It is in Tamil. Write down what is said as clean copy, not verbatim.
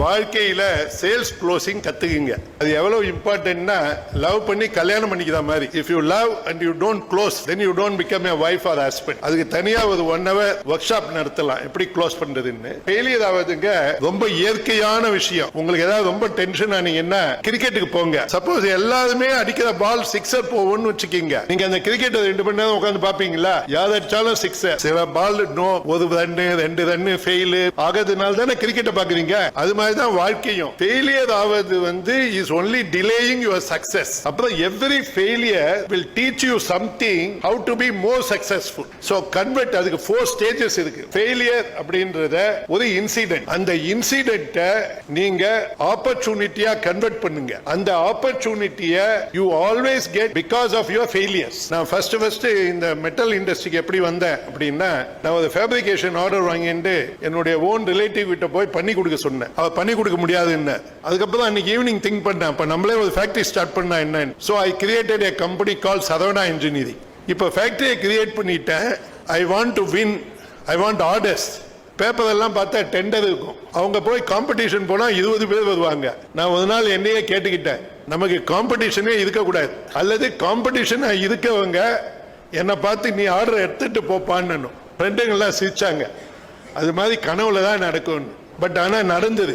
வாழ்க்கையில சேல்ஸ் க்ளோசிங் கத்துக்குங்க. அது எவ்வளவு இம்பார்ட்டன்ட்னா லவ் பண்ணி கல்யாணம் பண்ணிக்கிற மாதிரி. If you love and you don't close then you don't become a wife or husband. அதுக்கு தனியா ஒரு 1 hour ஒர்க் ஷாப் நடத்தலாம் எப்படி க்ளோஸ் பண்றதுன்னு. ஃபெயிலியர் ஆவதுங்க ரொம்ப இயற்கையான விஷயம். உங்களுக்கு ஏதாவது ரொம்ப டென்ஷன் ஆனீங்கன்னா கிரிக்கெட்டுக்கு போங்க. சப்போஸ் எல்லாருமே அடிக்கிற பால் சிக்ஸர் போகும்னு வச்சுக்கீங்க, நீங்க அந்த கிரிக்கெட் 2 மணி நேரம் உட்கார்ந்து பாப்பீங்களா? யார் அடிச்சாலும் சிக்ஸர், சில ball no, 1 run 2 run fail ஆகிறதுனால தானே கிரிக்கெட்டை பாக்குறீங்க. அது மாதிரி தான் வாழ்க்கையும். ஃபெயிலியர் ஆவது is only delaying your success. அப்புறம் every failure will teach you something how to be more successful. So convert, அதுக்கு 4 stages இருக்கு. failure அப்படின்றத ஒரு இன்சிடென்ட். அந்த இன்சிடென்ட்ட நீங்க ஆப்பர்ச்சுனிட்டியா கன்வெர்ட் பண்ணுங்க. அந்த ஆப்பர்ச்சுனிட்டியை you always get because of your failures. நான் ஃபர்ஸ்ட் இந்த மெட்டல் இண்டஸ்ட்ரிக்கு எப்படி வந்தேன் அப்படின்னா, நான் ஒரு ஃபேப்ரிகேஷன் ஆர்டர் வாங்கிட்டு என்னுடைய ஓன் ரிலேட்டிவ் கிட்ட போய் பண்ணி கொடுக்க சொன்னேன். அவ பண்ணி கொடுக்க முடியாதுன்னு. அதுக்கப்புறம் அன்னைக்கு ஈவினிங் திங்க் பண்ணேன், அப்ப நம்மளே ஒரு ஃபேக்டரி ஸ்டார்ட் பண்ணா என்ன. So I created a company called Saravana engineering. இப்போ ஃபேக்டரியை கிரியேட் பண்ணிட்டேன். I want to win, I want orders. Paper எல்லாம் பார்த்தா டெண்டர் இருக்கும். அவங்க போய் காம்படிஷன் போனா 20 பேர் வருவாங்க. நான் ஒரு நாள் என்னையே கேட்டுக்கிட்டேன், நமக்கு காம்படிஷனே இருக்கக்கூடாது, அல்லது காம்படிஷன் இருக்கவங்க என்னை பார்த்து நீ ஆர்டர் எடுத்துட்டு போப்பான்னு. ஃப்ரெண்டுங்கெல்லாம் சிரிச்சாங்க. அது மாதிரி கனவுல தான் நடக்கும். பட் ஆனா நடந்தது.